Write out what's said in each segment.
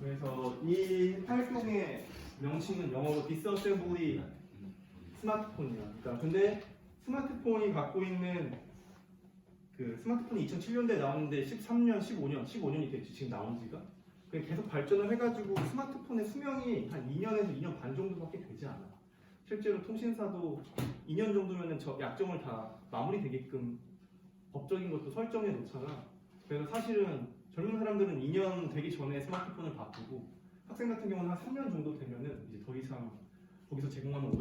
그래서 이 활동의 명칭은 영어로 디스어셈블리 스마트폰이야. 그러니까 근데 스마트폰이 갖고 있는 그 스마트폰이 2007년도에 나왔는데 13년, 15년이 됐지 지금 나온 지가. 계속 발전을 해가지고 스마트폰의 수명이 한 2년에서 2년 반 정도밖에 되지 않아. 실제로 통신사도 2년 정도면은 저 약정을 다 마무리되게끔 법적인 것도 설정해 놓잖아. 그래서 사실은 젊은 사람들은 2년 되기 전에 스마트폰을 바꾸고 학생 같은 경우는 한 3년 정도 되면은 이제 더 이상 거기서 제공하는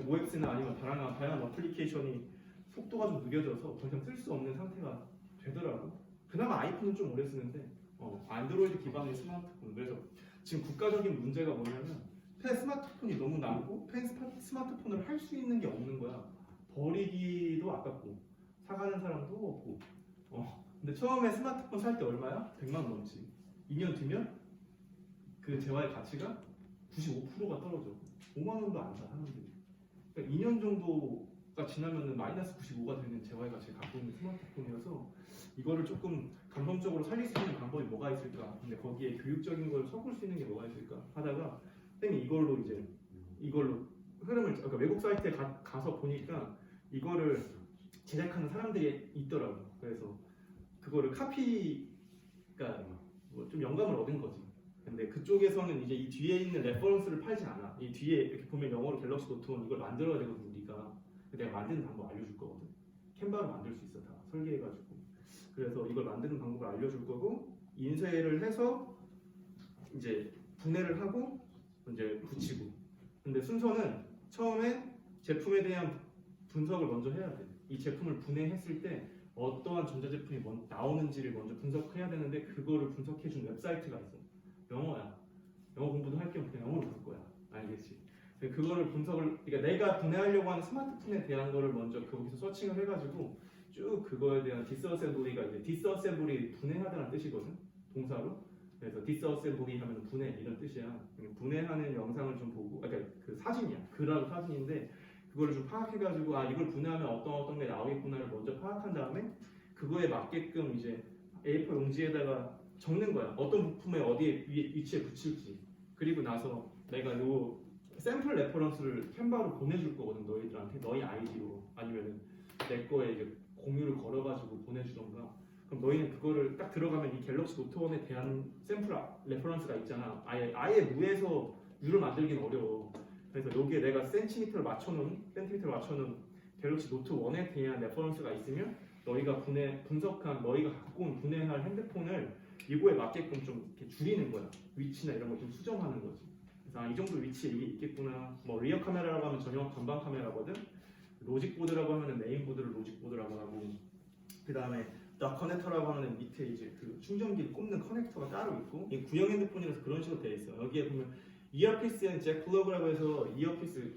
OS나 아니면 다양한 어플리케이션이 속도가 좀 느려져서 더 이상 쓸 수 없는 상태가 되더라고. 그나마 아이폰은 좀 오래 쓰는데 안드로이드 기반의 스마트폰. 그래서 지금 국가적인 문제가 뭐냐면 폐 스마트폰이 너무 남고 폐 스마트폰을 할 수 있는 게 없는 거야. 버리기도 아깝고 사가는 사람도 없고. 근데 처음에 스마트폰 살 때 얼마야? 100만 원 넘지. 2년 뒤면 그 재화의 가치가 95%가 떨어져. 5만 원도 안 사 사람들이. 그러니까 2년 정도가 지나면은 마이너스 95가 되는 재화의 가치를 갖고 있는 스마트폰이어서 이거를 조금 감성적으로 살릴 수 있는 방법이 뭐가 있을까? 근데 거기에 교육적인 걸 섞을 수 있는 게 뭐가 있을까? 하다가 쌤이 이걸로 흐름을 그러니까 외국 사이트에 가서 보니까 이거를 제작하는 사람들이 있더라고. 그래서 그거를 그러니까 뭐 좀 영감을 얻은 거지. 근데 그쪽에서는 이제 이 뒤에 있는 레퍼런스를 팔지 않아. 이 뒤에 이렇게 보면 영어로 갤럭시 노트 1 이걸 만들어야 되거든 우리가. 내가 만드는 방법 알려줄 거거든. 캔바로 만들 수 있어 다 설계해가지고. 그래서 이걸 만드는 방법을 알려줄 거고 인쇄를 해서 이제 분해를 하고 이제 붙이고. 근데 순서는 처음에 제품에 대한 분석을 먼저 해야 돼. 이 제품을 분해했을 때 어떠한 전자제품이 나오는지를 먼저 분석해야 되는데 그거를 분석해준 웹사이트가 있어. 영어야. 영어 공부도 할 겸 그냥 영어로 볼 거야. 알겠지? 그거를 그러니까 내가 분해하려고 하는 스마트폰에 대한 거를 먼저 거기서 서칭을 해가지고 쭉 그거에 대한 디스어셈블리가 이제 디스어셈블리 분해하다는 뜻이거든. 동사로. 그래서 디스어셈블리 하면 분해 이런 뜻이야. 분해하는 영상을 좀 보고, 그러니까 그 사진이야. 글하고 사진인데 그거를 좀 파악해가지고 이걸 분해하면 어떤 게 나오겠구나를 먼저 파악한 다음에 그거에 맞게끔 이제 A4 용지에다가 적는 거야. 어떤 부품에 어디에 위치에 붙일지. 그리고 나서 내가 요 샘플 레퍼런스를 캔바로 보내줄 거거든. 너희들한테 너희 아이디로 아니면은 내 거에 이제 공유를 걸어가지고 보내주던가. 그럼 너희는 그거를 딱 들어가면 이 갤럭시 노트 1에 대한 샘플 레퍼런스가 있잖아. 아예 무에서 유를 만들기는 어려워. 그래서 여기에 내가 센티미터를 맞춰놓은 갤럭시 노트 1에 대한 레퍼런스가 있으면 너희가 너희가 갖고 온 분해할 핸드폰을 이거에 맞게끔 좀 이렇게 줄이는 거야. 위치나 이런 걸 좀 수정하는 거지. 그래서 이 정도 위치에 이게 있겠구나. 뭐 리어 카메라라고 하면 전방 카메라거든. 로직 보드라고 하면 메인 보드를 로직 보드라고 하고, 그 다음에 덕 커넥터라고 하는 밑에 이제 그 충전기를 꼽는 커넥터가 따로 있고, 이 구형 핸드폰이라서 그런 식으로 되어 있어. 여기에 보면 이어피스 앤 잭 플러그라고 해서 이어피스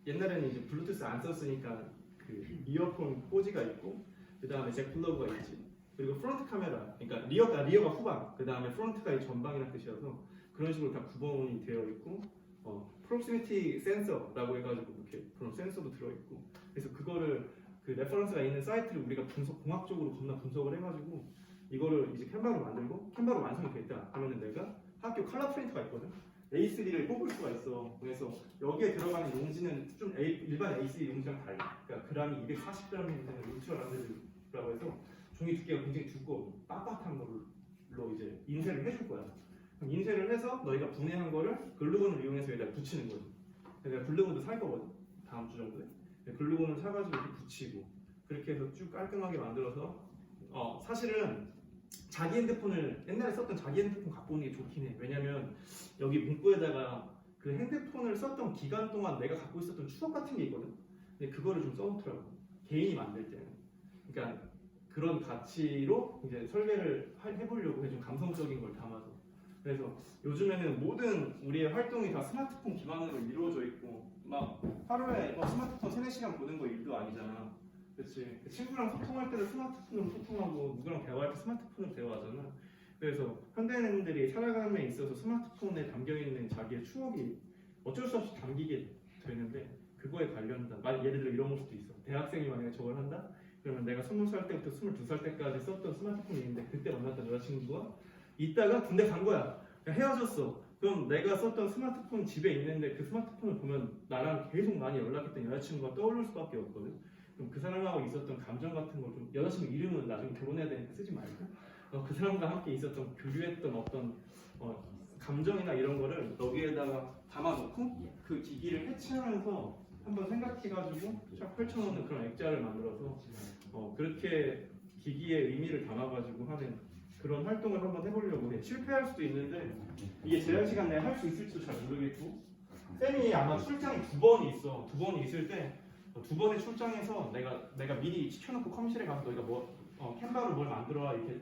옛날에는 이제 블루투스 안 썼으니까 그 이어폰 꽂이가 있고, 그 다음에 잭 플러그가 있지. 그리고 프론트 카메라, 그러니까 리어가 후방, 그 다음에 프론트가 전방이라는 뜻이어서 그런 식으로 다 구분이 되어 있고, 프록시미티 센서라고 해가지고 이렇게 그런 센서도 들어있고. 그래서 그거를 그 레퍼런스가 있는 사이트를 우리가 공학적으로 겁나 분석을 해가지고 이거를 이제 캔바로 만들고, 캔바로 완성이 됐다 그러면 내가 학교 컬러 프린터가 있거든. A3를 뽑을 수가 있어. 그래서 여기에 들어가는 용지는 좀 일반 A3 용지랑 달라. 그러니까 그람이 240g이 되는 울트라라고 해서 종이 두께가 굉장히 두꺼워 빳빳한 걸로 이제 인쇄를 해줄 거야. 그럼 인쇄를 해서 너희가 분해한 거를 글루건을 이용해서 여기다 붙이는 거지. 내가 글루건도 살 거거든. 다음 주 정도에. 글루건을 사가지고 이렇게 붙이고, 그렇게 해서 쭉 깔끔하게 만들어서 사실은 자기 핸드폰을 옛날에 썼던 자기 핸드폰 갖고 오는 게 좋긴 해. 왜냐면 여기 문구에다가 그 핸드폰을 썼던 기간 동안 내가 갖고 있었던 추억 같은 게 있거든. 근데 그거를 좀 써놓더라고. 개인이 만들 때는. 그러니까 그런 가치로 이제 설계를 해보려고 해. 좀 감성적인 걸 담아서. 그래서 요즘에는 모든 우리의 활동이 다 스마트폰 기반으로 이루어져 있고, 막 하루에 스마트폰 3-4시간 보는 거 일도 아니잖아. 그렇지. 친구랑 소통할 때도 스마트폰으로 소통하고, 누구랑 대화할 때 스마트폰으로 대화하잖아. 그래서 현대인들이 살아감에 있어서 스마트폰에 담겨있는 자기의 추억이 어쩔 수 없이 담기게 되는데, 그거에 관련된 예를 들어 이런 걸 수도 있어. 대학생이 만약에 저걸 한다? 그러면 내가 20살 때부터 22살 때까지 썼던 스마트폰이 있는데 그때 만났던 여자친구가 있다가 군대 간 거야. 헤어졌어. 그럼 내가 썼던 스마트폰 집에 있는데 그 스마트폰을 보면 나랑 계속 많이 연락했던 여자친구가 떠오를 수밖에 없거든. 그럼 그 사람하고 있었던 감정 같은 걸 좀 여자친구 이름은 나중에 결혼해야 되니까 쓰지 말고 그 사람과 함께 있었던 교류했던 어떤 감정이나 이런 거를 여기에다가 담아놓고 그 기기를 해체하면서 한번 생각해가지고 쫙 펼쳐놓는 그런 액자를 만들어서 그렇게 기기의 의미를 담아가지고 하는 그런 활동을 한번 해보려고 해. 실패할 수도 있는데 이게 제한 시간 내에 할 수 있을지도 잘 모르겠고 쌤이 아마 출장이 2번이 있어. 2번이 있을 때 2번의 출장에서 내가 미리 시켜놓고 컴실에 가서 너희가 캔바로 뭘 만들어라 이렇게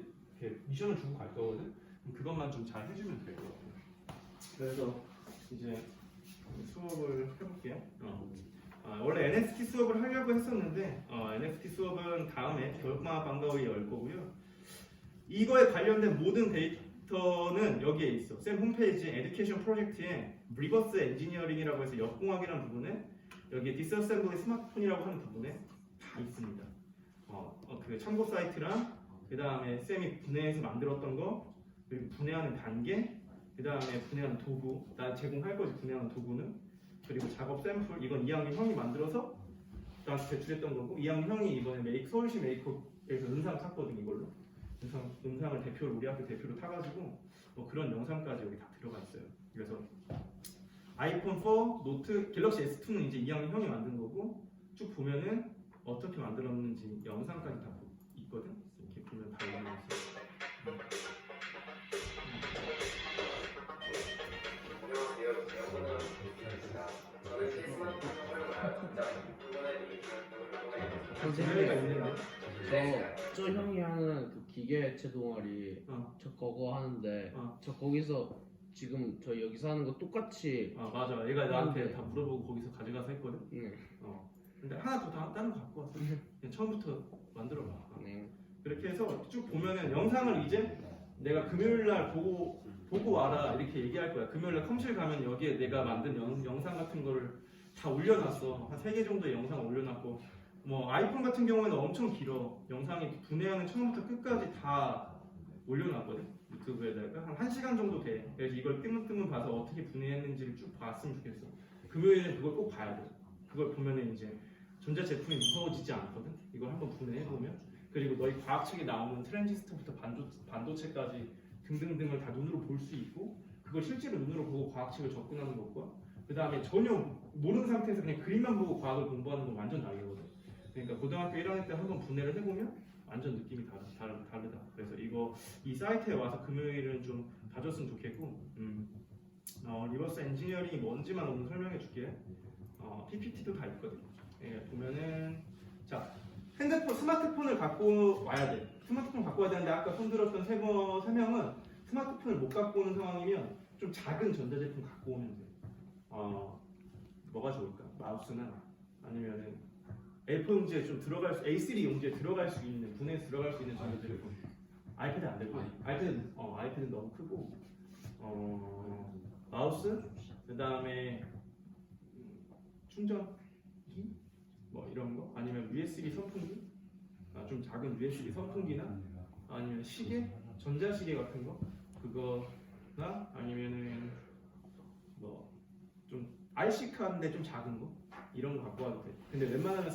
미션을 주고 갈 거거든. 그것만 좀 잘 해주면 될 것 같아요. 그래서 이제 수업을 해볼게요. 원래 NST 수업을 하려고 했었는데 NST 수업은 다음에 겨울방학 방과 후에 열 거고요. 이거에 관련된 모든 데이터는 여기에 있어. 쌤 홈페이지 에듀케이션 프로젝트에 리버스 엔지니어링이라고 해서 역공학이라는 부분에 여기에 디스어셈블리 스마트폰이라고 하는 부분에 다 있습니다. 그 참고 사이트랑 그 다음에 쌤이 분해해서 만들었던 거 그리고 분해하는 단계 그 다음에 분해하는 도구 나 제공할 거지 분해하는 도구는 그리고 작업 샘플 이건 2학년 형이 만들어서 나한테 제출했던 거고 2학년 형이 이번에 서울시 메이크업에서 은상 탔거든 이걸로 음상을 대표로 우리 학교 대표로 타가지고 그런 영상까지 여기 다 들어가 있어요. 그래서 아이폰 4, 노트, 갤럭시 S2는 이제 2학년 형이 만든 거고 쭉 보면은 어떻게 만들었는지 영상까지 다 있거든. 이렇게 보면 다 있는 거죠. 선생님, 저 형이 하는 그 기계 해체 동아리 저 그거 하는데 저 거기서 지금 저 여기서 하는 거 똑같이 맞아 얘가 나한테 다 물어보고 거기서 가져가서 했거든. 근데 하나 더 다른 거 갖고 왔어. 그냥 처음부터 만들어봐. 그렇게 해서 쭉 보면은 영상을 이제 내가 금요일날 보고 와라 이렇게 얘기할 거야. 금요일날 컴실 가면 여기에 내가 만든 영상 같은 거를 다 올려놨어. 한 3개 정도의 영상 올려놨고 아이폰 같은 경우에는 엄청 길어. 영상이 분해하는 처음부터 끝까지 다 올려놨거든. 유튜브에다가 한 1시간 정도 돼. 그래서 이걸 뜨문뜨문 봐서 어떻게 분해했는지를 쭉 봤으면 좋겠어. 금요일에 그걸 꼭 봐야 돼. 그걸 보면은 이제 전자제품이 무서워지지 않거든. 이걸 한번 분해해보면 그리고 너희 과학책에 나오는 트랜지스터부터 반도체까지 등등등을 다 눈으로 볼 수 있고 그걸 실제로 눈으로 보고 과학책을 접근하는 것과 그 다음에 전혀 모르는 상태에서 그냥 그림만 보고 과학을 공부하는 건 완전 다르거든. 그러니까 고등학교 1학년 때 한번 분해를 해보면 완전 느낌이 다르다. 그래서 이 사이트에 와서 금요일은 좀 봐줬으면 좋겠고 리버스 엔지니어링이 뭔지만 오늘 설명해 줄게. PPT도 다 있거든. 보면은 자 스마트폰을 갖고 와야 돼. 스마트폰 갖고 와야 되는데 아까 손들었던 세 명은 스마트폰을 못 갖고 오는 상황이면 좀 작은 전자제품 갖고 오면 돼. 뭐가 좋을까? 마우스나 아니면은 A4 용지에 좀 A3 용지에 들어갈 수 있는 분해해서 들어갈 수 있는 전자제품. 아이패드 안 되고 아이패드는 너무 크고 마우스 그 다음에 충전기 이런 거 아니면 USB 선풍기 좀 작은 USB 선풍기나 아니면 시계 전자시계 같은 거 그거나 아니면은 좀 RC카인데 좀 작은 거 이런 거 갖고 와도 돼. 근데 웬만하면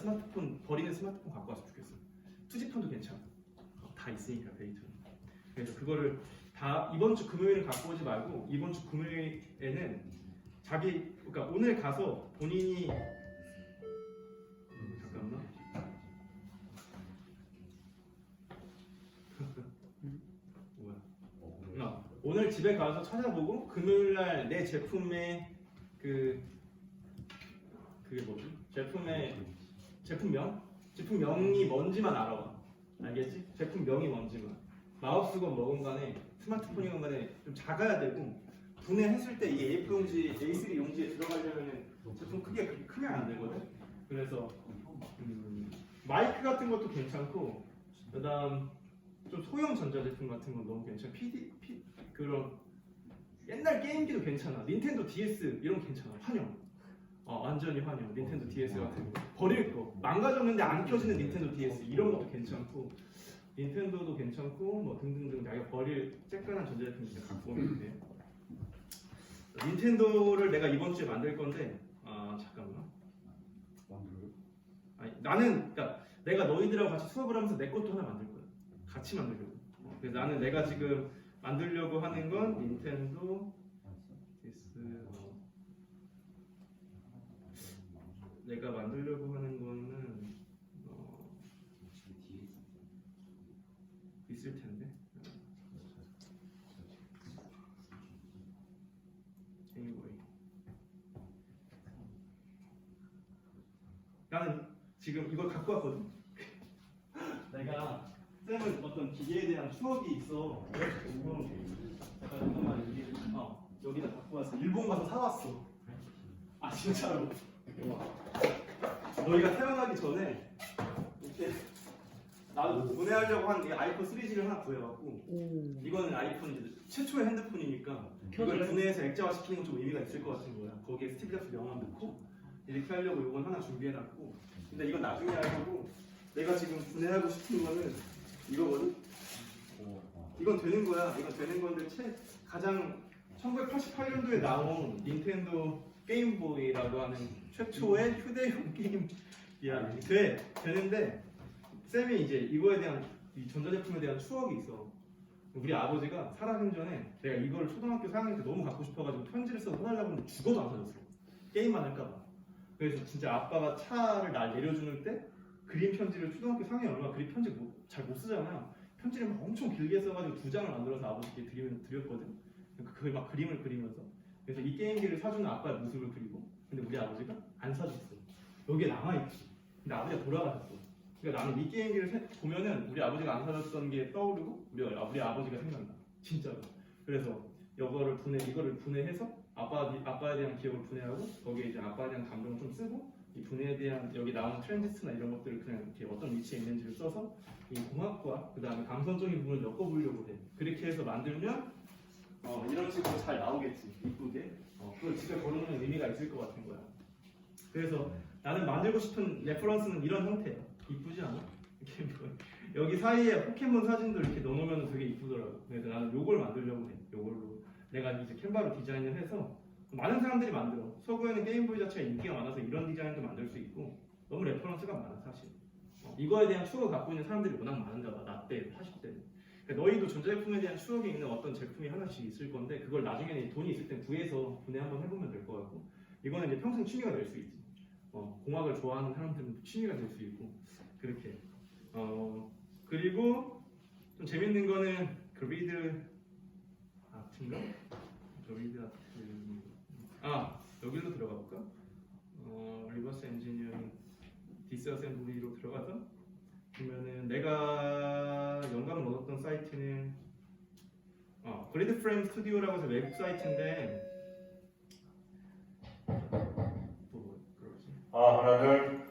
버리는 스마트폰 갖고 왔으면 좋겠어. 투지폰도 괜찮아. 다 있으니까 데이터는. 그래서 그거를 다 이번 주 금요일은 갖고 오지 말고 이번 주 금요일에는 그러니까 오늘 가서 본인이 잠깐만. 뭐야? 오늘 집에 가서 찾아보고 금요일날 내 제품의 그게 뭐지? 제품명이 뭔지만 알아봐. 알겠지? 제품명이 뭔지만. 마우스건 뭐건 간에 스마트폰이건 간에 좀 작아야 되고 분해했을 때 이 A4 용지, A3 용지에 들어가려면 제품 크게 그렇게 크면 안 되거든. 그래서 마이크 같은 것도 괜찮고 그다음 좀 소형 전자제품 같은 건 너무 괜찮아. 그런 옛날 게임기도 괜찮아. 닌텐도 DS 이런 거 괜찮아. 환영. 완전히 환영. 닌텐도 DS 같은 거. 버릴 거. 망가졌는데 안 켜지는 닌텐도 DS 이런 것도 괜찮고 닌텐도도 괜찮고 등등등 자기가 버릴 쬐끈한 전자제품 진짜 갖고 오면 돼. 닌텐도를 내가 이번 주에 만들 건데 잠깐만. 아니, 나는 그러니까 내가 너희들하고 같이 수업을 하면서 내 것도 하나 만들 거야. 같이 만들려고. 그래서 나는 내가 지금 만들려고 하는 건 닌텐도 내가 만들려고 하는 거는 있을 텐데. Anyway. 나는 지금 이걸 갖고 왔거든. 내가 쌤은 어떤 기계에 대한 추억이 있어. 잠깐만 여기다 갖고 왔어. 일본 가서 사왔어. 아 진짜로. 너희가 태어나기 전에 이렇게 나도 분해하려고 한 이 아이폰 3G를 하나 구해갖고 이거는 아이폰 이제 최초의 핸드폰이니까 이걸 분해해서 액자화 시키는 건 좀 의미가 있을 것 같은 거야. 거기에 스티브 잡스 명함 넣고 이렇게 하려고 이건 하나 준비해놨고 근데 이건 나중에 할 거고 내가 지금 분해하고 싶은 거는 이거거든. 이건 되는 거야. 이건 되는 건데 가장 1988년도에 나온 닌텐도 게임보이라고 하는 최초의 휴대용 게임이야. 되는데 쌤이 이제 이거에 대한 이 전자제품에 대한 추억이 있어. 우리 아버지가 살아생 전에 내가 이걸 초등학교 4학년 때 너무 갖고 싶어가지고 편지를 써서 사달라고 했는데 죽어도 안 사줬어. 게임만 할까봐. 그래서 진짜 아빠가 차를 날 내려주는 때 그림 편지를 초등학교 4학년 얼마 그림 편지 잘 못 쓰잖아. 편지를 막 엄청 길게 써가지고 2장을 만들어서 아버지께 드렸거든. 그걸 막 그림을 그리면서. 그래서 이 게임기를 사주는 아빠의 모습을 그리고 근데 우리 아버지가 안 사줬어. 여기에 남아있지. 근데 아버지가 돌아가셨어. 그러니까 나는 이 게임기를 보면은 우리 아버지가 안 사줬던 게 떠오르고 우리 아버지가 생각나. 진짜로. 그래서 이거를 분해해서 아빠에 대한 기억을 분해하고 거기에 이제 아빠에 대한 감정을 좀 쓰고 이 분해에 대한 여기 나오는 트랜지스터나 이런 것들을 그냥 이렇게 어떤 위치에 있는지를 써서 이 공학과 그 다음에 감성적인 부분을 엮어보려고 해. 그렇게 해서 만들면 이런 식으로 잘 나오겠지. 이쁘게. 그걸 집에 걸어놓으면 의미가 있을 것 같은 거야. 그래서 나는 만들고 싶은 레퍼런스는 이런 형태야. 이쁘지 않아? 이렇게 여기 사이에 포켓몬 사진도 이렇게 넣어놓으면 되게 이쁘더라고. 그래서 나는 요걸 만들려고 해. 요걸로 내가 이제 캔바로 디자인을 해서 많은 사람들이 만들어. 서구에는 게임보이 자체가 인기가 많아서 이런 디자인도 만들 수 있고 너무 레퍼런스가 많아 사실. 이거에 대한 추억을 갖고 있는 사람들이 워낙 많은가 봐. 나 때, 80대. 그러니까 너희도 전자제품에 대한 추억이 있는 어떤 제품이 하나씩 있을 건데 그걸 나중에는 돈이 있을 땐 구해서 분해 한번 해보면 될 것 같고 이거는 이제 평생 취미가 될 수 있지. 공학을 좋아하는 사람들은 취미가 될 수 있고 그렇게. 그리고 좀 재밌는 거는 그리드 아트인가? 그리드 아트. 여기로 들어가 볼까? 리버스 엔지니어링 디스어셈블리로 들어가서 보면은 내가 영감을 얻었던 사이트는 그리드 프레임 스튜디오라고 해서 외국 사이트인데 그러지? 하나 둘.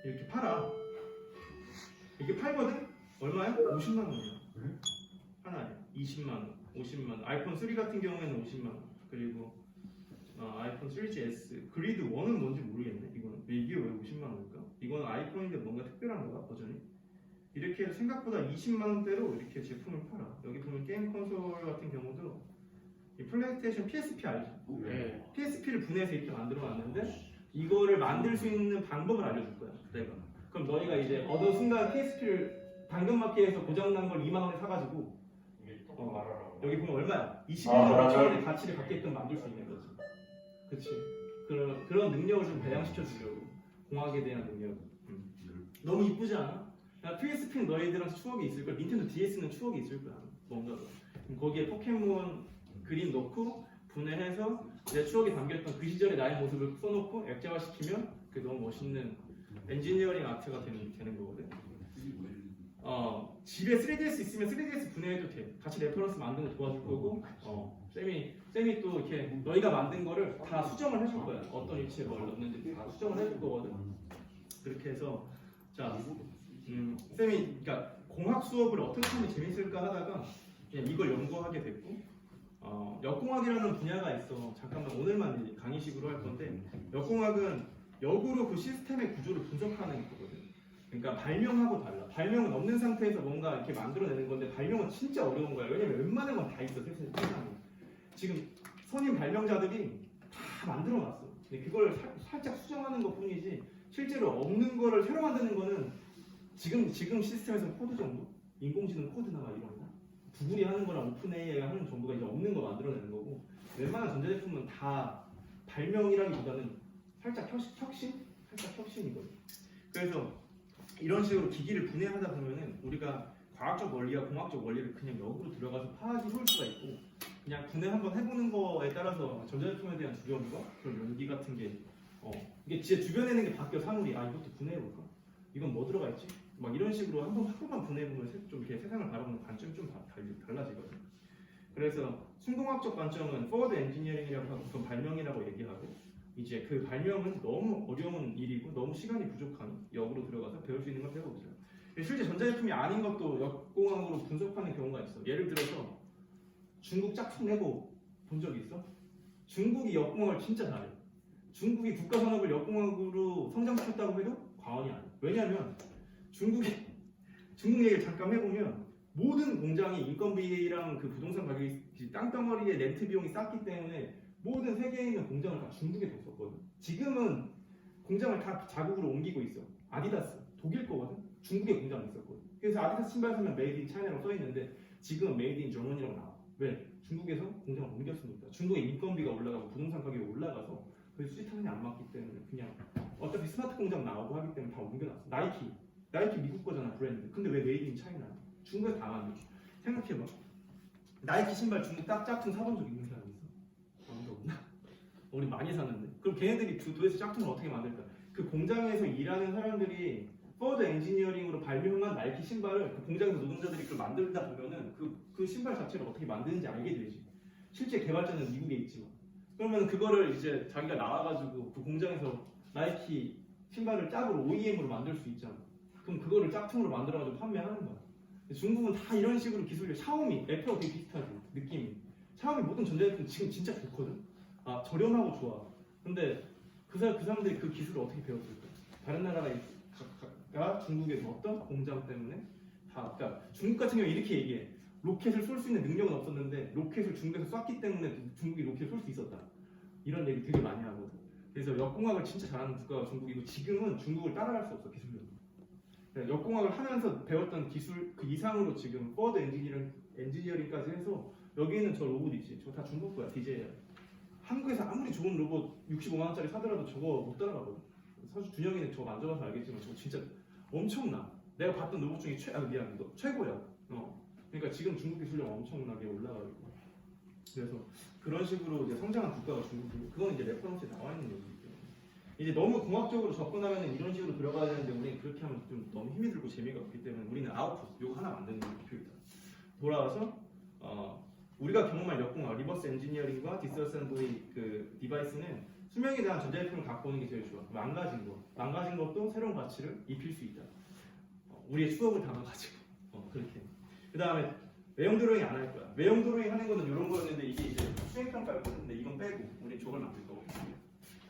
이렇게 팔아. 이게 팔거든? 얼마야? 50만 원이야. 하나에 20만 원, 50만 원. 아이폰 3 같은 경우에는 50만 원. 그리고 아이폰 3GS 그리드 1은 뭔지 모르겠네. 이게 왜 50만 원일까? 이거는 아이폰인데 뭔가 특별한 거야 버전이? 이렇게 해서 생각보다 20만 원대로 이렇게 제품을 팔아. 여기 보면 게임 콘솔 같은 경우도 이 플레이스테이션 PSP 알지? 네. PSP를 분해해서 이렇게 만들어놨는데 이거를 만들 수 있는 방법을 알려줄 거야. 내가. 그럼 너희가 이제 어느 순간 PSP를 당근마켓에서 고장난 걸 2만 원에 사가지고 여기 보면 얼마야? 21만 5천 원의 가치를 갖게끔 만들 수 있는 거지. 그치? 그런 능력을 좀 배양시켜 주려고. 공학에 대한 능력. 너무 이쁘지 않아? PSP는 너희들한테 추억이 있을 거야. 닌텐도 DS는 추억이 있을 거야. 뭔가. 거기에 포켓몬 그림 넣고 분해해서 내 추억이 담겼던 그 시절의 나의 모습을 써놓고 액자화시키면 그게 너무 멋있는 엔지니어링 아트가 되는 거거든. 집에 3DS 있으면 3DS 분해해도 돼. 같이 레퍼런스 만드는 거 도와줄 거고. 쌤이 또 이렇게 너희가 만든 거를 다 수정을 해줄 거야. 어떤 위치에 뭘 넣는지 다 수정을 해줄 거거든. 그렇게 해서 자, 쌤이 그러니까 공학 수업을 어떻게 하면 재밌을까 하다가 그냥 이걸 연구하게 됐고. 역공학이라는 분야가 있어. 잠깐만 오늘만 강의식으로 할 건데 역공학은 역으로 그 시스템의 구조를 분석하는 거거든. 그러니까 발명하고 달라. 발명은 없는 상태에서 뭔가 이렇게 만들어내는 건데 발명은 진짜 어려운 거야. 왜냐면 웬만한 건 다 있어 세상에. 지금 선임 발명자들이 다 만들어놨어. 근데 그걸 살짝 수정하는 것뿐이지 실제로 없는 거를 새로 만드는 거는 지금 시스템에서 코드 정도? 인공지능 코드나 막 이런 거 구글이 하는 거랑 오픈 AI가 하는 정도가 이제 없는 거 만들어내는 거고 웬만한 전자제품은 다 발명이라기보다는 살짝 혁신? 살짝 혁신이거든. 그래서 이런 식으로 기기를 분해하다 보면은 우리가 과학적 원리와 공학적 원리를 그냥 역으로 들어가서 파악이 볼 수가 있고 그냥 분해 한번 해보는 거에 따라서 전자제품에 대한 두려움과 그런 용기 같은 게 이게 진짜 주변에 있는 게 바뀌어 사물이 이것도 분해해볼까? 이건 뭐 들어가 있지? 막 이런 식으로 한번 분해해보면 좀 이렇게 세상을 바라보는 관점이 좀 달라지거든. 그래서 순공학적 관점은 forward engineering이라고 하고 그건 발명이라고 얘기하고 이제 그 발명은 너무 어려운 일이고 너무 시간이 부족하니 역으로 들어가서 배울 수 있는 걸 배워보자. 실제 전자제품이 아닌 것도 역공학으로 분석하는 경우가 있어. 예를 들어서 중국 짝퉁 내고 본 적 있어? 중국이 역공학을 진짜 잘해. 중국이 국가산업을 역공학으로 성장시켰다고 해도 과언이 아니야. 왜냐하면 중국 얘기를 잠깐 해보면 모든 공장이 인건비랑 그 부동산 가격이 땅덩어리에 렌트 비용이 쌌기 때문에 모든 세계에 있는 공장을 다 중국에 뒀었거든. 지금은 공장을 다 자국으로 옮기고 있어. 아디다스 독일 거거든. 중국에 공장이 있었거든. 그래서 아디다스 신발 사면 메이드 인 차이나라고 써 있는데 지금은 메이드 인 저머니라고 나와. 왜? 중국에서 공장을 옮겼으니까. 중국의 인건비가 올라가고 부동산 가격이 올라가서 그 수지 타산이 안 맞기 때문에 그냥 어차피 스마트 공장 나오고 하기 때문에 다 옮겨놨어. 나이키 미국 거잖아 브랜드. 근데 왜 메이드 인 차이나? 중국에서 다 만들어. 생각해봐. 나이키 신발 중국 딱 짝퉁 사본 적 있는 사람 있어? 아무도 없나? 우리 많이 샀는데. 그럼 걔네들이 도대체 짝퉁을 어떻게 만들까? 그 공장에서 일하는 사람들이 포드 엔지니어링으로 발명한 나이키 신발을 그 공장에서 노동자들이 그걸 만들다 보면은 그 신발 자체를 어떻게 만드는지 알게 되지. 실제 개발자는 미국에 있지만. 그러면 그거를 이제 자기가 나와가지고 그 공장에서 나이키 신발을 짝으로 OEM으로 만들 수 있잖아. 그럼 그거를 짝퉁으로 만들어가지고 판매하는 거야. 중국은 다 이런 식으로 기술을 샤오미, 애플하고 되게 비슷하지 느낌이. 샤오미 모든 전자제품 지금 진짜 좋거든. 저렴하고 좋아. 근데 그 사람들이 그 기술을 어떻게 배웠을까? 다른 나라가 중국에서 어떤 공장 때문에 그러니까 중국 같은 경우 이렇게 얘기해. 로켓을 쏠 수 있는 능력은 없었는데 로켓을 중국에서 쐈기 때문에 중국이 로켓을 쏠 수 있었다. 이런 얘기 되게 많이 하거든. 그래서 역공학을 진짜 잘하는 국가가 중국이고 지금은 중국을 따라갈 수 없어 기술력으로. 역공학을 하면서 배웠던 기술 그 이상으로 지금 포드 엔지니어링까지 해서 여기 있는 저 로봇 있지. 저거 다 중국 거야. DJI. 한국에서 아무리 좋은 로봇 65만 원짜리 사더라도 저거 못 따라가거든. 사실 준영이는 저거 만져봐서 알겠지만 저거 진짜 엄청나. 내가 봤던 로봇 중에 최고야. 그러니까 지금 중국 기술력 엄청나게 올라가고 있고. 그래서 그런 식으로 이제 성장한 국가가 중국이고 그건 이제 레퍼런스에 나와 있는 얘기이기 때문에 이제 너무 공학적으로 접근하면 이런 식으로 들어가야 되는데 우리는 그렇게 하면 좀 너무 힘이 들고 재미가 없기 때문에 우리는 아웃풋 요거 하나 만드는 게 목표이다. 돌아와서 우리가 경험한 역공학 리버스 엔지니어링과 디스어셈블리 그 디바이스는 수명에 대한 전자제품을 갖고 오는 게 제일 좋아. 망가진 것도 새로운 가치를 입힐 수 있다. 우리의 추억을 담아가지고 그렇게. 그 다음에 외형 드로잉 안 할 거야. 외형 드로잉 하는 거는 이런 거였는데 이게 이제 수행평가를 보는데 이건 빼고 우리 저걸 만들 거고.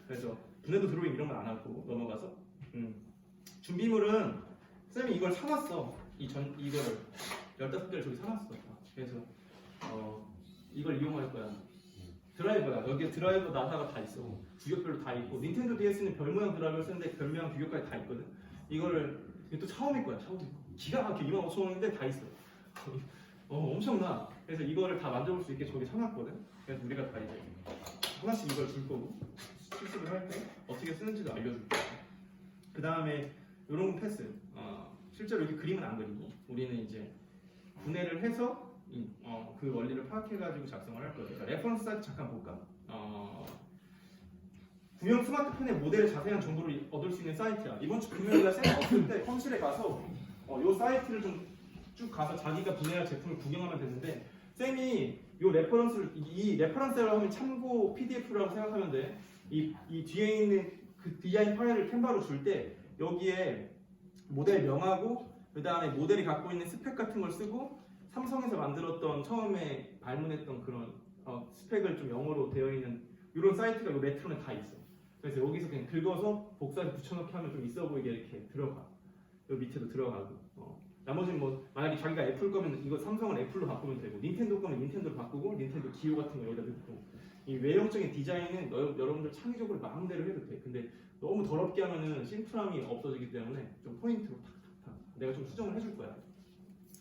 그래서 분해도 드로잉 이런 건 안 하고 넘어가서 준비물은 쌤이 이걸 사놨어. 이거를 15개를 저기 사놨어. 그래서 이걸 이용할 거야. 드라이버야. 여기 드라이버 나사가 다 있어. 규격별로 다 있고 닌텐도 DS는 별 모양 드라이버를 쓰는데 별 모양 규격까지 다 있거든. 이거를 이게 또 샤오미 거야. 샤오미 거. 기가 막히게 25,000원인데 다 있어. 엄청나. 그래서 이거를 다 만져볼 수 있게 저기 사놨거든. 그래서 우리가 다 이제 하나씩 이걸 줄 거고 실습을 할 때 어떻게 쓰는지도 알려줄 거야. 그 다음에 이런 거 패스. 실제로 이렇게 그림은 안 그리고 우리는 이제 분해를 해서 그 원리를 파악해가지고 작성을 할 거예요. 그러니까 레퍼런스 사이트 잠깐 볼까? 구형 스마트폰의 모델의 자세한 정보를 얻을 수 있는 사이트야. 이번 주 금요일날 쌤 없을 때 컴실에 가서 이 사이트를 좀 쭉 가서 자기가 분해할 제품을 구경하면 되는데 쌤이 이 레퍼런스를 하면 참고 PDF라고 생각하면 돼. 이 뒤에 있는 그 디자인 파일을 캔버로 줄 때 여기에 모델 명하고 그 다음에 모델이 갖고 있는 스펙 같은 걸 쓰고 삼성에서 만들었던 처음에 발문했던 그런 스펙을 좀 영어로 되어 있는 이런 사이트가 이 메트로는 다 있어. 그래서 여기서 그냥 긁어서 복사해서 붙여넣기 하면 좀 있어 보이게 이렇게 들어가. 여기 밑에도 들어가고. 나머지는 뭐 만약에 자기가 애플 거면 이거 삼성을 애플로 바꾸면 되고 닌텐도 거면 닌텐도로 바꾸고 닌텐도 기호 같은 거 여기다 넣고 이 외형적인 디자인은 여러분들 창의적으로 마음대로 해도 돼. 근데 너무 더럽게 하면은 심플함이 없어지기 때문에 좀 포인트로 탁탁탁 내가 좀 수정을 해줄 거야.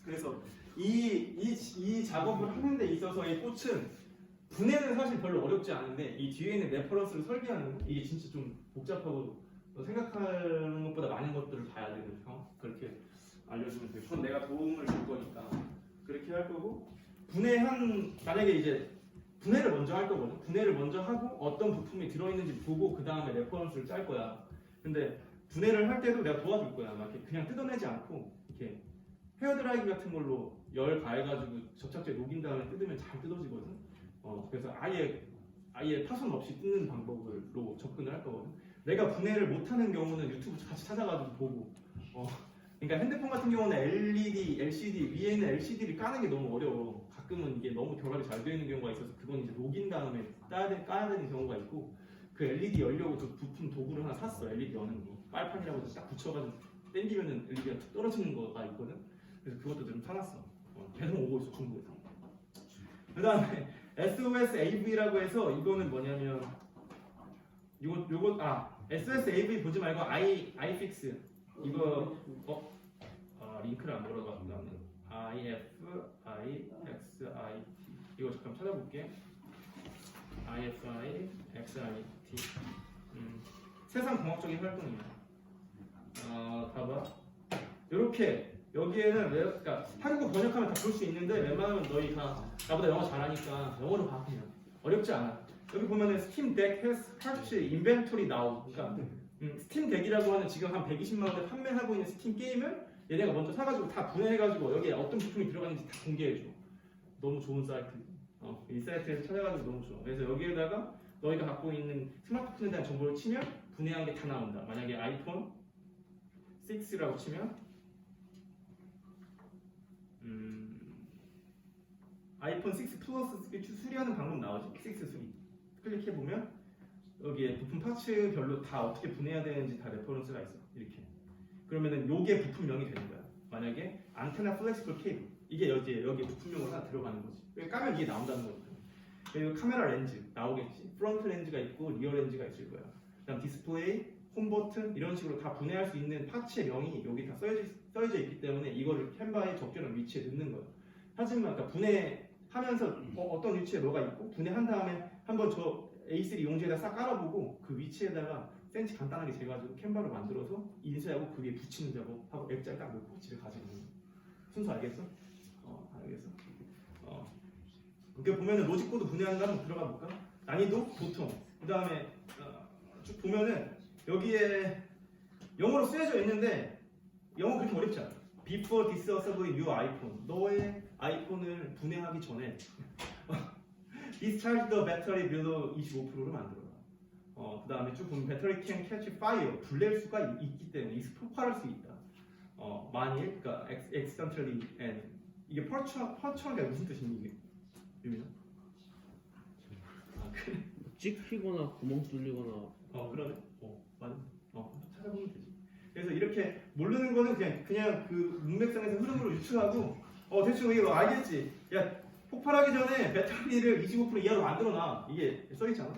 그래서 이 작업을 하는 데 있어서의 꽃은 분해는 사실 별로 어렵지 않은데 이 뒤에 있는 레퍼런스를 설계하는 이게 진짜 좀 복잡하고 생각하는 것보다 많은 것들을 봐야 되거든요. 그렇게 알려주면 돼요. 그건 내가 도움을 줄 거니까 그렇게 할 거고 만약에 이제 분해를 먼저 할 거거든. 분해를 먼저 하고 어떤 부품이 들어있는지 보고 그 다음에 레퍼런스를 짤 거야. 근데 분해를 할 때도 내가 도와줄 거야. 막 이렇게 그냥 뜯어내지 않고 이렇게 헤어드라이기 같은 걸로 열 가해가지고 접착제 녹인 다음에 뜯으면 잘 뜯어지거든. 그래서 아예 파손 없이 뜯는 방법으로 접근을 할 거거든. 내가 분해를 못하는 경우는 유튜브 같이 찾아가지고 보고. 그러니까 핸드폰 같은 경우는 LED, LCD 위에 있는 LCD를 까는 게 너무 어려워. 가끔은 이게 너무 결합이 잘 되어 있는 경우가 있어서 그건 이제 녹인 다음에 까야 되는 경우가 있고 그 LED 열려고 그 부품 도구를 하나 샀어. LED 여는 거. 빨판이라고 해서 딱 붙여가지고 당기면은 LED가 툭 떨어지는 거가 있거든. 그래서 그것도 좀 사놨어. 계속 오고 있어 중국에서. 그 다음에 SOS-AV라고 해서 이거는 뭐냐면 SOS-AV 보지 말고 iFix 이거 링크를 안 걸어가지고 나는 IFIXIT 이거 잠깐 찾아볼게. IFIXIT 세상 공학적인 활동이야. 봐봐. 이렇게 여기에는 그러니까 한국어 번역하면 다 볼 수 있는데 웬만하면 너희 다 나보다 영어 잘하니까 영어로 봐 그냥. 어렵지 않아. 여기 보면은 스팀 덱 has purchased inventory now. 그러니까 스팀 덱이라고 하는 지금 한 120만 원에 판매하고 있는 스팀 게임을 얘네가 먼저 사가지고 다 분해해가지고 여기에 어떤 부품이 들어가는지 다 공개해줘. 너무 좋은 사이트. 이 사이트에서 찾아가지고 너무 좋아. 그래서 여기에다가 너희가 갖고 있는 스마트폰에 대한 정보를 치면 분해한 게 다 나온다. 만약에 아이폰 6라고 치면 아이폰 6 플러스 수리하는 방법 나오지? 6 수리. 클릭해보면 여기에 부품 파츠별로 다 어떻게 분해해야 되는지 다 레퍼런스가 있어. 이렇게. 그러면은 요게 부품명이 되는 거야. 만약에 안테나 플렉시블 케이블. 이게 여기 부품명으로 하나 들어가는 거지. 그러니까 까면 이게 나온다는 거거든. 그리고 카메라 렌즈 나오겠지. 프론트 렌즈가 있고 리어 렌즈가 있을 거야. 그다음 디스플레이, 홈 버튼 이런 식으로 다 분해할 수 있는 파츠의 명이 여기 다 써져 있기 때문에 이거를 캔바의 적절한 위치에 넣는 거야. 하지만 그러니까 분해하면서 어떤 위치에 뭐가 있고 분해한 다음에 한번 저 A3 용지에다 싹 깔아보고 그 위치에다가 센치 간단하게 재가지고 캔바를 만들어서 인쇄하고 그 위에 붙이는 작업하고 액자를 딱 놓고 집에 가지고 있는 거야. 순서 알겠어? 알겠어? 이렇게 보면은 로직코드 분해하는 거 한번 들어가 볼까? 난이도 보통. 그 다음에 쭉 보면은 여기에 영어로 쓰여져 있는데 영어 그렇게 어렵지 않아. Before disassembling your iPhone. 너의 아이폰을 분해하기 전에 Discharge the battery below 25%를 만들어라. 그 다음에 쭉 보면 battery can catch fire. 불낼 수가 있기 때문에 폭발할 수 있다. 만일, 그러니까 accidentally and 이게 펄추한 게 무슨 뜻이니 이게? 유민아? 그래. 찍히거나 구멍 뚫리거나. 그러네. 맞아. 찾아보면 되지. 그래서 이렇게 모르는 거는 그냥 그 문맥상에서 흐름으로 유추하고 대충 이거 알겠지. 야 폭발하기 전에 배터리를 25% 이하로 만들어놔. 이게 써있잖아.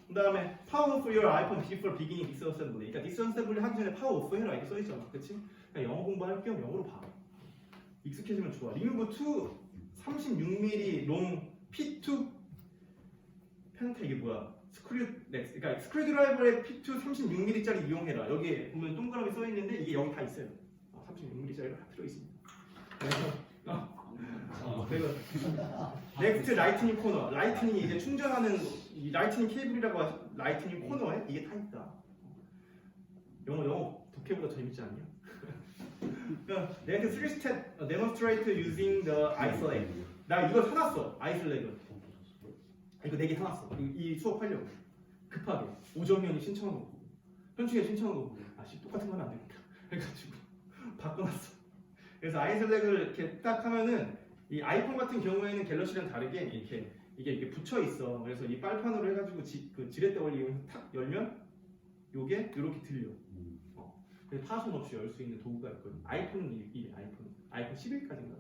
그 다음에 power off your iPhone before beginning disassembly. 그러니까 disassembly 하기 전에 power off 해라. 이렇게 써있잖아. 그치? 그냥 영어 공부할 겸 영어로 봐. 익숙해지면 좋아. remove 36mm long P2 펜타 이게 뭐야? 그러니까 스크류 드라이버의 P2 36mm짜리 이용해라. 여기에 보면 동그라미 써 있는데 이게 여기 다 있어요. 36mm짜리가 다 들어 있습니다. 그래서 넥스트 라이트닝 코너. 라이트닝이 이제 충전하는 이 라이트닝 케이블이라고 하죠. 라이트닝 코너에 이게 다 있다. 영어 독해보다 재밌지 않냐? 넥스트 3-step demonstrate using the isolate. 나 이거 사놨어. 아이솔레이트. 이거 4개 사놨어. 이 수업 하려고. 급하게. 오정현이 신청한 거고. 현충이 신청한 거고. 똑같은 건 안 되겠다. 해가지고 바꿔놨어. 그래서 아이솔렉을 이렇게 딱 하면은 이 아이폰 같은 경우에는 갤럭시랑 다르게 이게 붙여 있어. 그래서 이 빨판으로 해가지고 그 지렛대 원리 이용해서 탁 열면 요게 이렇게 들려. 그래서 파손 없이 열 수 있는 도구가 있거든. 아이폰은 이게 아이폰 11까지인가.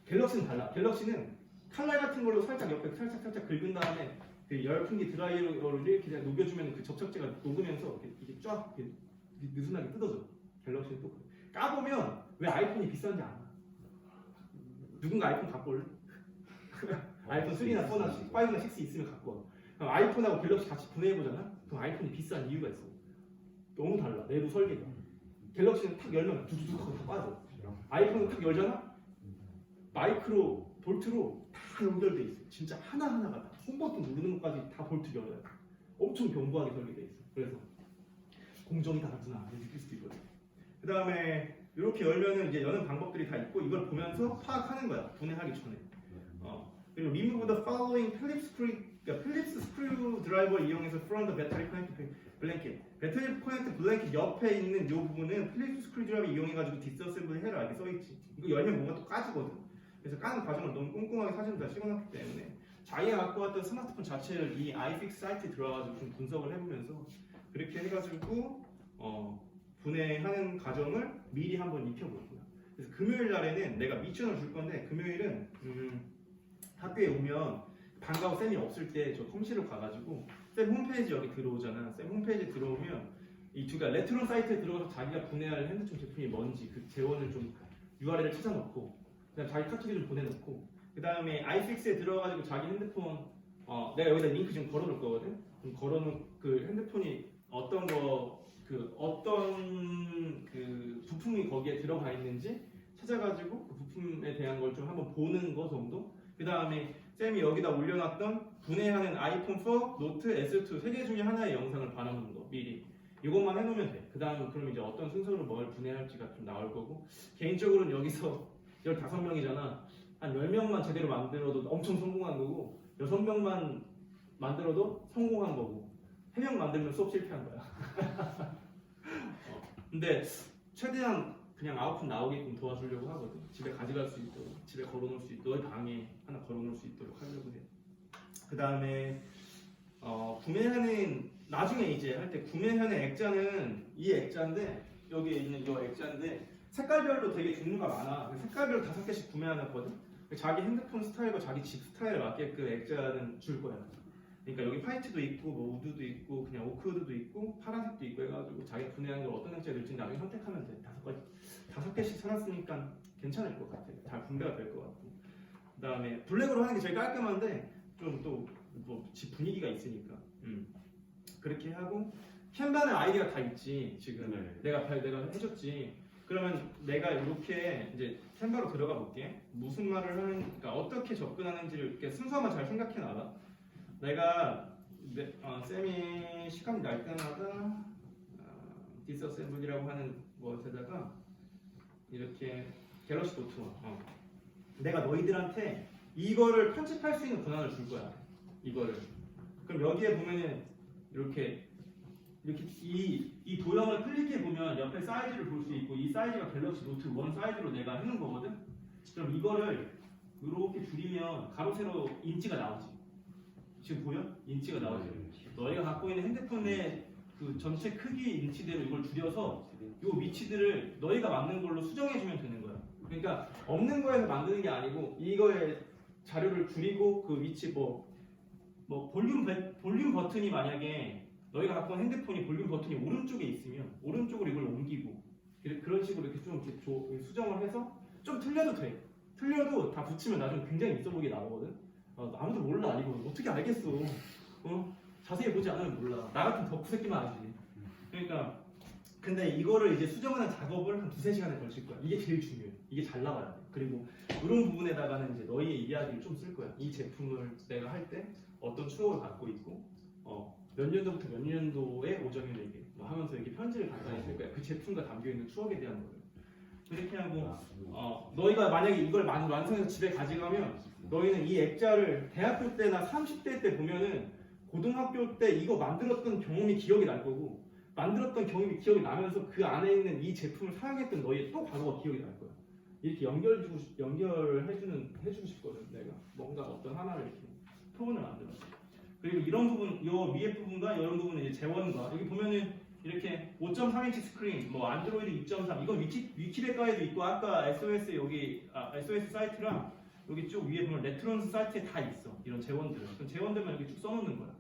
갤럭시는 달라. 갤럭시는 칼날 같은 걸로 살짝 옆에 살짝 긁은 다음에 그 열풍기 드라이어를 이렇게 그냥 녹여주면 그 접착제가 녹으면서 이게 쫙 이렇게 느슨하게 뜯어져. 갤럭시는 또 그래. 까보면 왜 아이폰이 비싼지 알아. 누군가 아이폰 갖고 올래? 아이폰 3나 4나 5나 6 있으면 갖고 와. 그럼 아이폰하고 갤럭시 같이 분해해보잖아? 그럼 아이폰이 비싼 이유가 있어. 너무 달라. 내부 설계가. 갤럭시는 탁 열면 두두둑 하고 다 빠져. 아이폰은 탁 열잖아? 마이크로, 볼트로 다 연결돼 있어. 진짜 하나하나가 다. 홈버튼 누르는 것까지 다 볼트 열어야 돼. 엄청 견고하게 설계돼 있어. 그래서 공정이 다르구나 느낄 수도 있거든. 그 다음에 이렇게 열면은 이제 여는 방법들이 다 있고 이걸 보면서 파악하는 거야. 분해하기 전에. 그리고 remove the following Phillips screw driver 이용해서 from the battery connected blanket. 배터리 커넥트 블랭켓 옆에 있는 이 부분은 필립스 스크루드라이버 이용해가지고 디스어셈블 해라 이렇게 써있지. 이거 열면 뭔가 또 까지거든. 그래서 까는 과정을 너무 꼼꼼하게 사진을 다 찍어놨기 때문에 자기가 갖고 왔던 스마트폰 자체를 이 iFix 사이트에 들어가가지고 좀 분석을 해보면서 그렇게 해가지고 분해하는 과정을 미리 한번 익혀볼 거야. 그래서 금요일 날에는 내가 미션을 줄 건데 금요일은 학교에 오면 방과후 쌤이 없을 때 저 컴실로 가가지고 쌤 홈페이지 여기 들어오잖아. 쌤 홈페이지 들어오면 이 두 가지 레트론 사이트에 들어가서 자기가 분해할 핸드폰 제품이 뭔지 그 재원을 좀 URL을 찾아놓고 그다음 자기 카톡에 좀 보내놓고 그 다음에 iFix에 들어가가지고 자기 핸드폰 내가 여기다 링크 좀 걸어놓을 거거든. 그럼 걸어놓은 그 핸드폰이 어떤 그 부품이 거기에 들어가 있는지 찾아가지고 그 부품에 대한 걸 좀 한번 보는 거 정도. 그 다음에 쌤이 여기다 올려놨던 분해하는 아이폰 4, 노트, S2 세 개 중에 하나의 영상을 봐놓는 거 미리 이것만 해놓으면 돼. 그 다음 그럼 이제 어떤 순서로 뭘 분해할지가 좀 나올 거고 개인적으로는 여기서 15명이잖아. 한 10명만 제대로 만들어도 엄청 성공한 거고 6명만 만들어도 성공한 거고 3명 만들면 수업 실패한 거야. 근데 최대한 그냥 아웃풋 나오게끔 도와주려고 하거든. 집에 가져갈 수 있도록, 집에 걸어놓을 수 있도록, 너희 방에 하나 걸어놓을 수 있도록 하려고 해. 그 다음에 구매하는 나중에 이제 할 때 구매하는 액자는 이 액자인데 여기에 있는 이 액자인데 색깔별로 되게 종류가 많아. 색깔별로 5개씩 구매하놨거든. 자기 핸드폰 스타일과 자기 집 스타일에 맞게 그 액자는 줄 거야. 그러니까 여기 화이트도 있고 뭐 우드도 있고 그냥 오크우드도 있고 파란색도 있고 해가지고 자기 분해하는 걸 어떤 액자를 넣을지 나중에 선택하면 돼. 5개씩 사놨으니까 괜찮을 것 같아. 잘 분배가 될 것 같고. 그 다음에 블랙으로 하는 게 제일 깔끔한데 좀 또 뭐 집 분위기가 있으니까 그렇게 하고 캔반에 아이디가 다 있지 지금. 내가 해줬지. 그러면 내가 이렇게 이제 캔바로 들어가 볼게. 무슨 말을 하는, 그러니까 어떻게 접근하는지를 이렇게 순서만 잘 생각해 놔봐. 내가 쌤이 시간이 날 때마다 디스어셈블이라고 하는 것에다가 이렇게 갤럭시 노트 내가 너희들한테 이거를 편집할 수 있는 권한을 줄 거야. 이거를. 그럼 여기에 보면은 이렇게 이 도형을 클릭해 보면 옆에 사이즈를 볼 수 있고 이 사이즈가 갤럭시 노트 1 사이즈로 내가 해놓은 거거든. 그럼 이거를 이렇게 줄이면 가로 세로 인치가 나오지. 지금 보여? 인치가 나오지. 너희가 갖고 있는 핸드폰의 그 전체 크기 인치대로 이걸 줄여서 이 위치들을 너희가 맞는 걸로 수정해주면 되는 거야. 그러니까 없는 거에서 만드는 게 아니고 이거에 자료를 줄이고 그 위치 뭐 볼륨 버튼이 만약에 너희가 갖고 있는 핸드폰이 볼륨 버튼이 오른쪽에 있으면 오른쪽으로 이걸 옮기고 그런 식으로 이렇게 좀 이렇게 수정을 해서 좀 틀려도 돼. 틀려도 다 붙이면 나중에 굉장히 있어 보이게 나오거든. 아무도 몰라 이거 어떻게 알겠어. 자세히 보지 않으면 몰라. 나 같은 덕후 새끼만 알지. 그러니까 근데 이거를 이제 수정하는 작업을 한 2-3시간에 걸칠 거야. 이게 제일 중요해. 이게 잘 나와야 돼. 그리고 이런 부분에다가는 이제 너희의 이야기를 좀 쓸 거야. 이 제품을 내가 할 때 어떤 추억을 갖고 있고 몇 년도부터 몇 년도에 오정현에게 뭐 하면서 이렇게 편지를 간단히 쓸 거야. 그 제품과 담겨있는 추억에 대한 거를. 그렇게 하고 너희가 만약에 이걸 완성해서 집에 가져가면 너희는 이 액자를 대학교 때나 30대 때 보면은 고등학교 때 이거 만들었던 경험이 기억이 날 거고 만들었던 경험이 기억이 나면서 그 안에 있는 이 제품을 사용했던 너희의 또 과거가 기억이 날 거야. 이렇게 해주고 싶거든. 내가 뭔가 어떤 하나를 이렇게 표본을 만들어서. 그리고 이런 부분, 요 위에 부분과 이런 부분은 이제 재원과 여기 보면은 이렇게 5.3인치 스크린, 뭐 안드로이드 2.3 이건 위키백과에도 있고 아까 SOS 여기 SOS 사이트랑 여기 쭉 위에 보면 레트론스 사이트에 다 있어. 이런 재원들을. 그럼 재원들만 여기 쭉 써놓는 거야.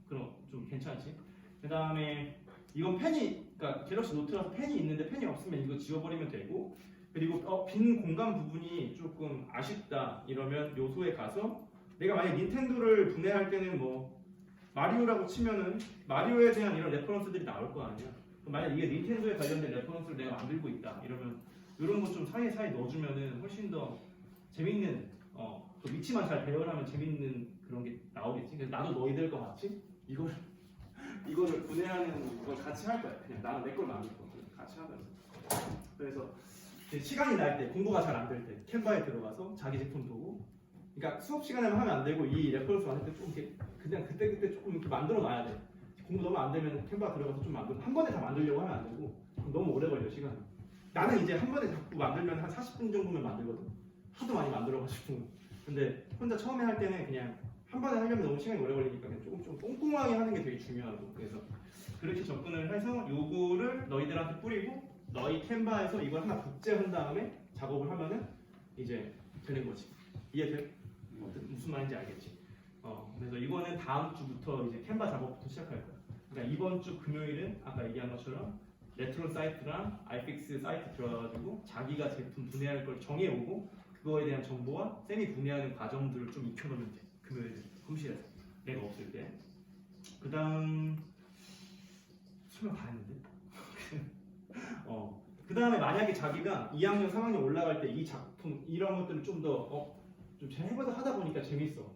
그럼 좀 괜찮지? 그 다음에 이건 펜이, 그러니까 갤럭시 노트라서 펜이 있는데 펜이 없으면 이거 지워버리면 되고, 그리고 빈 공간 부분이 조금 아쉽다 이러면 요소에 가서 내가 만약 닌텐도를 분해할 때는 뭐 마리오라고 치면은 마리오에 대한 이런 레퍼런스들이 나올 거 아니야. 그럼 만약 이게 닌텐도에 관련된 레퍼런스를 내가 만들고 있다 이러면 이런 거 좀 사이사이 넣어주면은 훨씬 더 재밌는 그 위치만 잘 배열하면 재밌는 그런 게 나오겠지. 그래서 나도 너희들 거 같이 이거를 분해하는 걸 같이 할 거야. 그냥 나는 내 걸 만들 거거든. 같이 하면서. 그래서 이제 시간이 날 때 공부가 잘 안 될 때 캔바에 들어가서 자기 제품 보고. 그러니까 수업 시간에만 하면 안 되고 이 레퍼런스 만들 때 좀 이렇게 그냥 그때 조금 이렇게 만들어 놔야 돼. 공부 너무 안 되면 캔바 들어가서 좀 만들고 한 번에 다 만들려고 하면 안 되고 너무 오래 걸려 시간이. 나는 이제 한 번에 자꾸 만들면 한 40분 정도면 만들거든. 하도 많이 만들어가지고. 근데 혼자 처음에 할 때는 그냥 한 번에 하려면 너무 시간이 오래 걸리니까 그냥 조금 꼼꼼하게 하는 게 되게 중요하고. 그래서 그렇게 접근을 해서 요거를 너희들한테 뿌리고 너희 캔바에서 이걸 하나 복제한 다음에 작업을 하면은 이제 되는 거지. 이해돼? 무슨 말인지 알겠지? 그래서 이거는 다음 주부터 이제 캔바 작업부터 시작할 거야. 그러니까 이번 주 금요일은 아까 얘기한 것처럼 레트로 사이트랑 iFix 사이트 들어가가지고 자기가 제품 분해할 걸 정해오고 그거에 대한 정보와 쌤이 분해하는 과정들을 좀 익혀놓으면 돼. 금요일 컴실에서 내가 없을 때. 그 다음 설명 다 했는데? 그 다음에 만약에 자기가 2학년, 3학년 올라갈 때 이 작품 이런 것들을 좀 더 좀 해보다 하다 보니까 재밌어.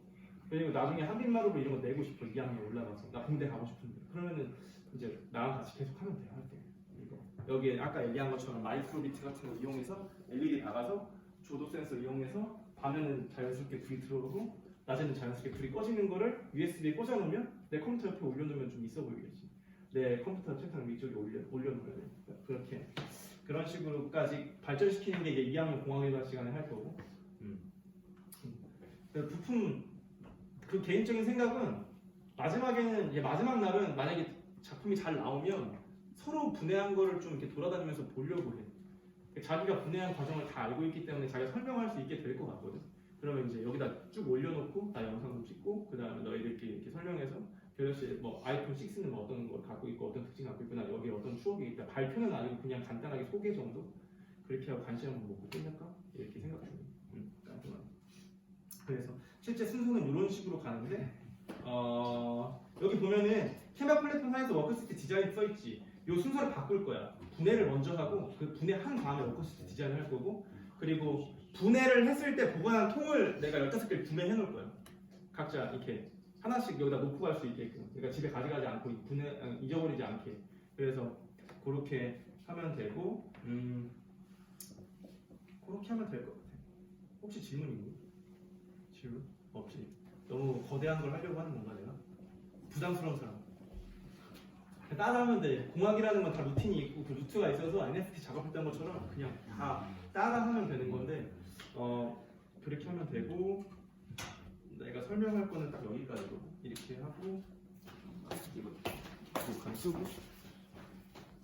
그리고 나중에 한빛마루로 이런 거 내고 싶어. 2학년 올라가서 나 군대 가고 싶은데 그러면은 이제 나랑 같이 계속 하면 돼. 할 때 이거 여기에 아까 얘기한 것처럼 마이크로비트 같은 거 이용해서 LED 박아서 조도 센서 이용해서 밤에는 자연스럽게 불이 들어오고 낮에는 자연스럽게 불이 꺼지는 거를 USB에 꽂아놓으면 내 컴퓨터 옆에 올려놓으면 좀 있어 보이겠지. 내 컴퓨터 책상 위쪽에 올려놓어야 돼. 그렇게 그런 식으로까지 발전시키는 게 이제 2학년 공학일반 시간에 할 거고. 부품 그 개인적인 생각은 마지막에는 이제 마지막 날은 만약에 작품이 잘 나오면 서로 분해한 거를 좀 이렇게 돌아다니면서 보려고 해. 자기가 분해한 과정을 다 알고 있기 때문에 자기가 설명할 수 있게 될 것 같거든. 그러면 이제 여기다 쭉 올려놓고 나 영상도 찍고 그 다음에 너희들끼리 이렇게 설명해서 갤럭시 뭐 아이폰 6는 뭐 어떤 걸 갖고 있고 어떤 특징 갖고 있구나 여기 어떤 추억이 있다 발표는 아니고 그냥 간단하게 소개 정도 그렇게 하고 간식 한번 먹고 끝낼까 이렇게 생각 중이에요. 깔끔하게. 그래서 실제 순서는 이런 식으로 가는데 여기 보면은 캔바 플랫폼 하에서 워크시트 디자인 써있지. 이 순서를 바꿀 거야. 분해를 먼저 하고 그 분해한 다음에 워크시트 디자인을 할 거고 그리고 분해를 했을 때 보관한 통을 내가 15개를 분해해 놓을 거야. 각자 이렇게 하나씩 여기다 놓고 갈 수 있게끔. 그러니까 집에 가져가지 않고 잊어버리지 않게. 그래서 그렇게 하면 되고 그렇게 하면 될 것 같아. 혹시 질문 있니? 질문? 없지. 너무 거대한 걸 하려고 하는 건가 내가? 부담스러운 사람. 따라하면 돼. 공학이라는 건 다 루틴이 있고 그 루트가 있어서 NFT 작업했던 것처럼 그냥 다 따라하면 되는 건데 그렇게 하면 되고 내가 설명할 거는 딱 여기까지로 이렇게 하고 이거 간 쓰고